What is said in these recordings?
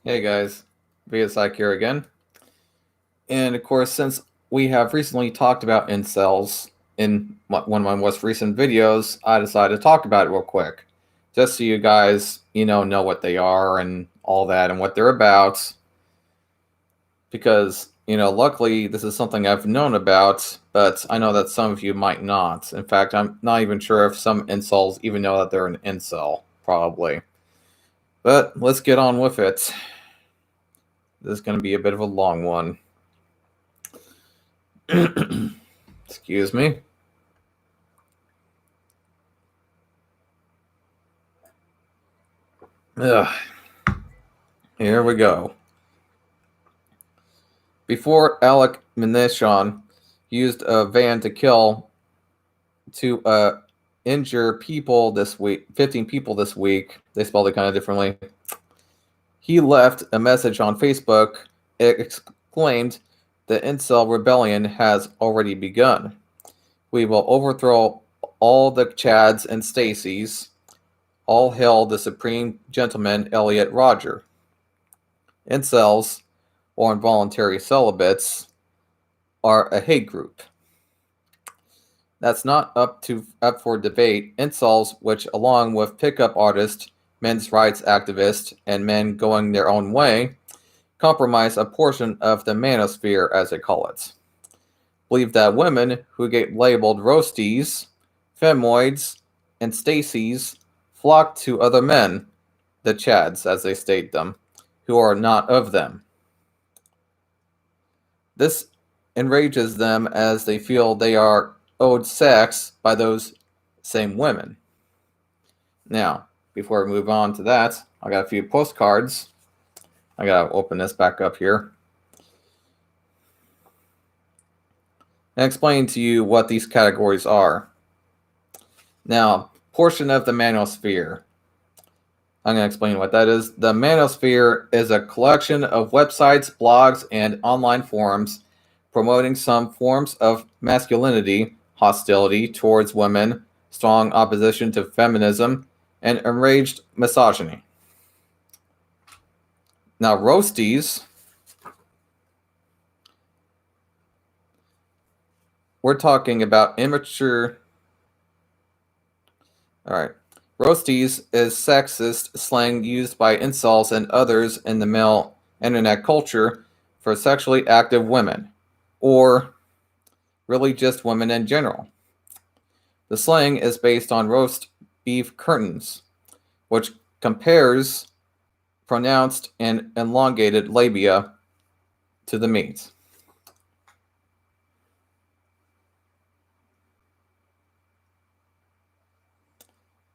Hey guys, VSIK here again. And of course, since we have recently talked about incels in one of my most recent videos, I decided to talk about it real quick. Just so you guys, know what they are and all that and what they're about. Because, luckily this is something I've known about, but I know that some of you might not. In fact, I'm not even sure if some incels even know that they're an incel, probably. But let's get on with it. This is going to be a bit of a long one. Excuse me. Ugh. Here we go. Before Alec Minishon used a van to injure people this week, 15 people this week, they spelled it kind of differently. He left a message on Facebook. It exclaimed, "The incel rebellion has already begun. We will overthrow all the Chads and Stacys. All hail the supreme gentleman, Elliot Rodger." Incels, or involuntary celibates, are a hate group. That's not up for debate. Incels, which along with pickup artists, men's rights activists, and men going their own way, compromise a portion of the manosphere, as they call it. Believe that women who get labeled roasties, femoids, and Stacys flock to other men, the Chads, as they state them, who are not of them. This enrages them as they feel they are owed sex by those same women. Now, before we move on to that, I got a few postcards. I gotta open this back up here and explain to you what these categories are. Now, portion of the manosphere. I'm going to explain what that is. The manosphere is a collection of websites, blogs, and online forums promoting some forms of masculinity, hostility towards women, strong opposition to feminism, and enraged misogyny. Now, roasties, we're talking about immature. All right. Roasties is sexist slang used by incels and others in the male internet culture for sexually active women, or really just women in general. The slang is based on roast beef curtains, which compares pronounced and elongated labia to the meat.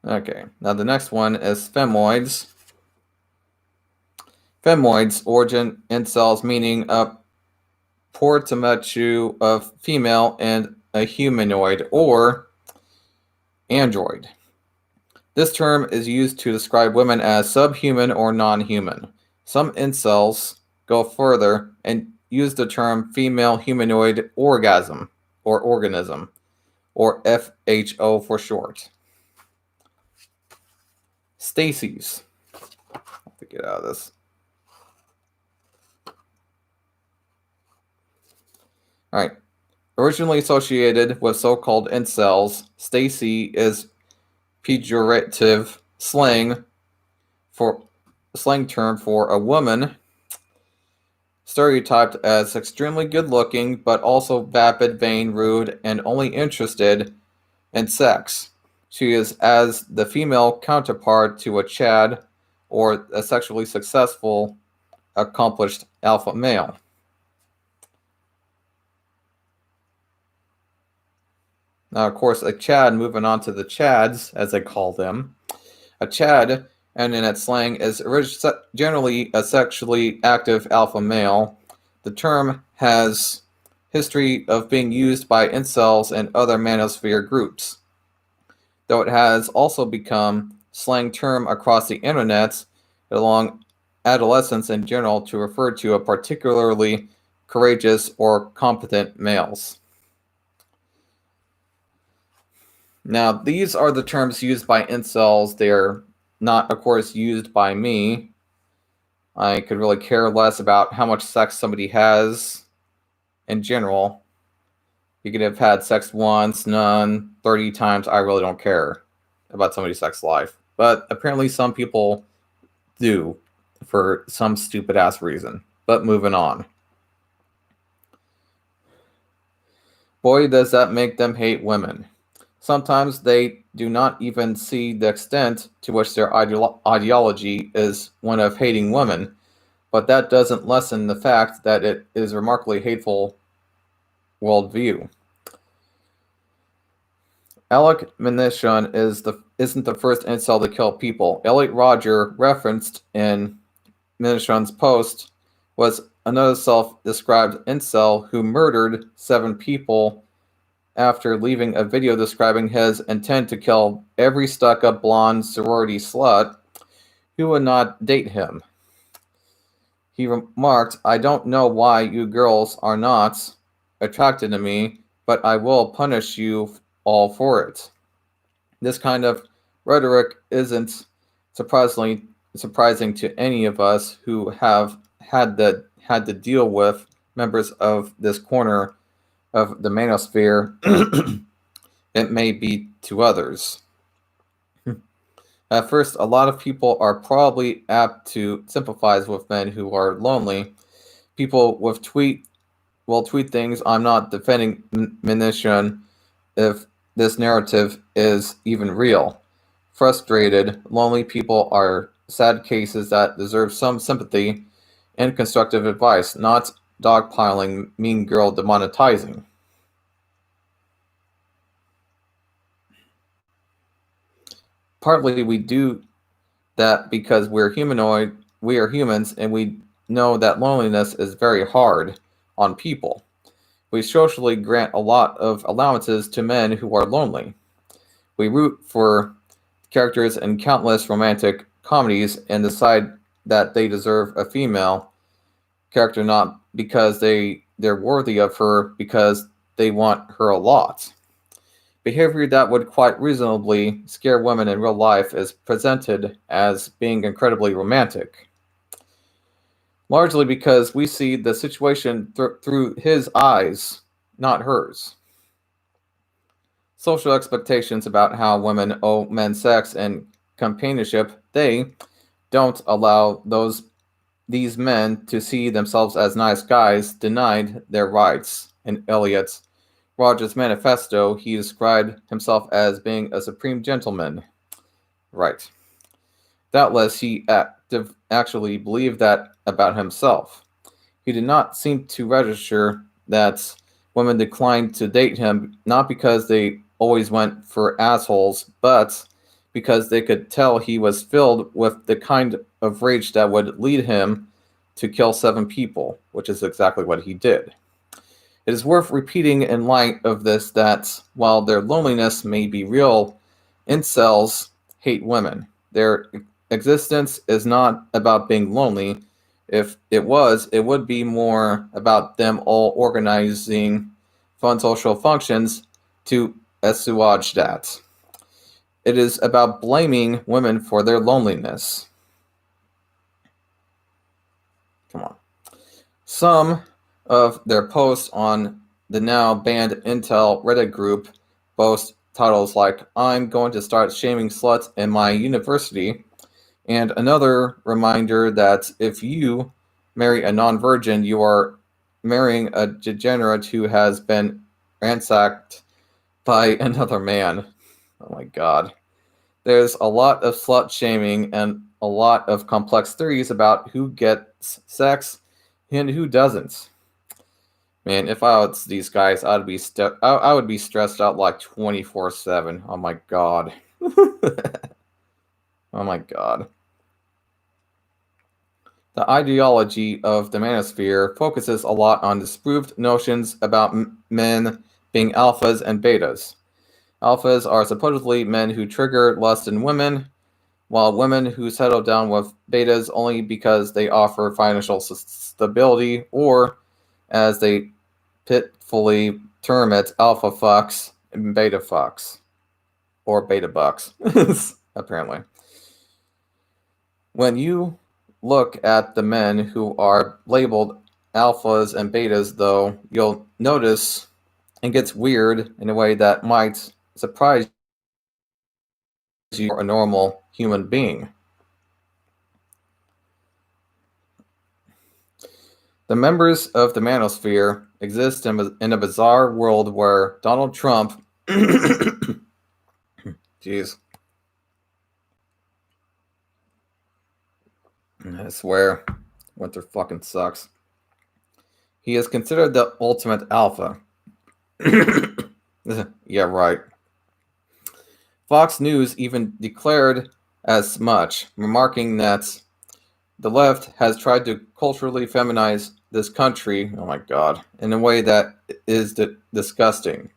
Okay, now the next one is femoids. Femoids, origin incels, meaning a portmanteau of female and a humanoid or android. This term is used to describe women as subhuman or non-human. Some incels go further and use the term female humanoid orgasm or organism, or FHO for short. Stacys. I have to get out of this. All right. Originally associated with so-called incels, Stacy is pejorative slang term for a woman stereotyped as extremely good-looking, but also vapid, vain, rude, and only interested in sex. She is as the female counterpart to a Chad or a sexually successful, accomplished alpha male. Now, of course, a Chad, moving on to the Chads, as they call them. A Chad, and in its slang, is generally a sexually active alpha male. The term has history of being used by incels and other manosphere groups, though it has also become slang term across the internet along adolescents in general to refer to a particularly courageous or competent males. Now, these are the terms used by incels. They're not, of course, used by me. I could really care less about how much sex somebody has in general. You could have had sex once, none, 30 times. I really don't care about somebody's sex life. But apparently, some people do for some stupid ass reason. But moving on. Boy, does that make them hate women. Sometimes they do not even see the extent to which their ideology is one of hating women, but that doesn't lessen the fact that it is a remarkably hateful worldview. Alec Minition isn't the first incel to kill people. Elliot Rodger, referenced in Minition's post, was another self-described incel who murdered 7 people after leaving a video describing his intent to kill every stuck-up blonde sorority slut who would not date him. He remarked, "I don't know why you girls are not attracted to me, but I will punish you all for it." This kind of rhetoric isn't surprising to any of us who have had to deal with members of this corner of the manosphere. It may be to others. At first, a lot of people are probably apt to sympathize with men who are lonely. People will tweet things. "I'm not defending Minition if this narrative is even real." Frustrated, lonely people are sad cases that deserve some sympathy and constructive advice, not dogpiling, mean girl demonetizing. Partly we do that because we are humans, and we know that loneliness is very hard on people. We socially grant a lot of allowances to men who are lonely. We root for characters in countless romantic comedies and decide that they deserve a female character not because they're worthy of her, because they want her a lot. Behavior that would quite reasonably scare women in real life is presented as being incredibly romantic. Largely because we see the situation through his eyes, not hers. Social expectations about how women owe men sex and companionship, they don't allow these men to see themselves as nice guys, denied their rights. In Elliot Rodger's manifesto, he described himself as being a supreme gentleman. Right. Doubtless he actually believed that about himself. He did not seem to register that women declined to date him not because they always went for assholes, but because they could tell he was filled with the kind of rage that would lead him to kill 7 people, which is exactly what he did. It is worth repeating in light of this that while their loneliness may be real, incels hate women. Their existence is not about being lonely. If it was, it would be more about them all organizing fun social functions to assuage that. It is about blaming women for their loneliness. Come on. Some of their posts on the now banned Intel Reddit group boast titles like "I'm going to start shaming sluts in my university," and another reminder that if you marry a non-virgin, you are marrying a degenerate who has been ransacked by another man. Oh my god. There's a lot of slut shaming and a lot of complex theories about who gets sex and who doesn't. Man, if I was these guys, I would be stressed out like 24/7. Oh my god. Oh my god. The ideology of the manosphere focuses a lot on disproved notions about men being alphas and betas. Alphas are supposedly men who trigger lust in women, while women who settle down with betas only because they offer financial stability, or, as they pitfully term it, alpha fucks and beta fucks. Or beta bucks, apparently. When you look at the men who are labeled alphas and betas, though, you'll notice it gets weird in a way that might surprise you, a normal human being. The members of the manosphere exist in a bizarre world where Donald Trump, jeez, I swear, winter fucking sucks. He is considered the ultimate alpha. Yeah, right. Fox News even declared as much, remarking that the left has tried to culturally feminize this country, oh my god, in a way that is disgusting.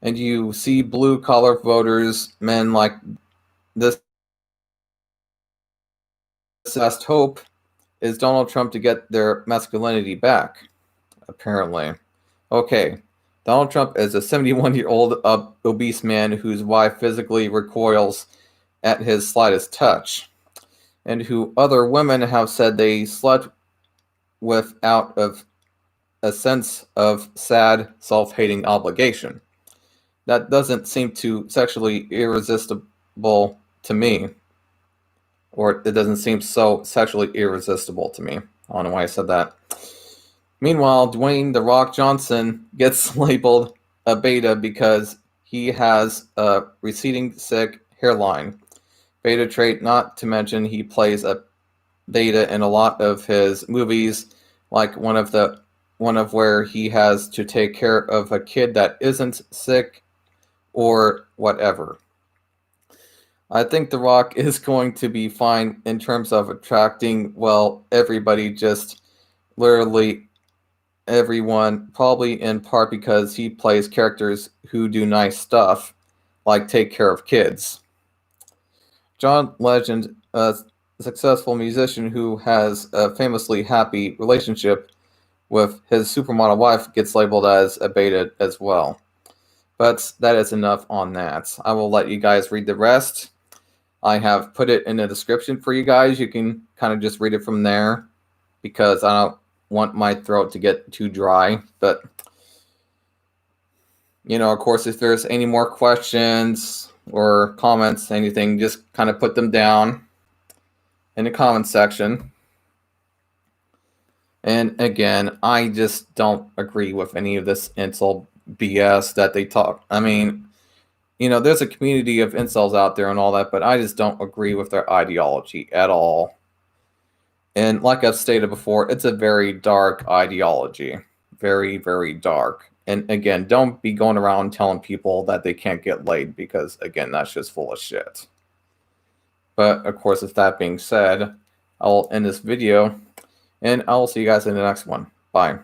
And you see blue collar voters, men like this last hope is Donald Trump to get their masculinity back, apparently. Okay, Donald Trump is a 71-year-old obese man whose wife physically recoils at his slightest touch, and who other women have said they slept with out of a sense of sad, self-hating obligation. That doesn't seem too sexually irresistible to me. Or it doesn't seem so sexually irresistible to me. I don't know why I said that. Meanwhile, Dwayne "The Rock" Johnson gets labeled a beta because he has a receding sick hairline. Beta trait, not to mention he plays a beta in a lot of his movies, like one of where he has to take care of a kid that isn't sick or whatever. I think The Rock is going to be fine in terms of attracting, well, everybody, just literally everyone, probably in part because he plays characters who do nice stuff, like take care of kids. John Legend, a successful musician who has a famously happy relationship with his supermodel wife, gets labeled as a beta as well. But that is enough on that. I will let you guys read the rest. I have put it in the description for you guys. You can kind of just read it from there because I don't want my throat to get too dry. But, of course, if there's any more questions or comments, anything, just kind of put them down in the comment section. And again, I just don't agree with any of this incel BS that they talk. I mean, there's a community of incels out there and all that, but I just don't agree with their ideology at all. And like I've stated before, it's a very dark ideology. Very, very dark. And again, don't be going around telling people that they can't get laid because, again, that's just full of shit. But, of course, with that being said, I'll end this video, and I'll see you guys in the next one. Bye.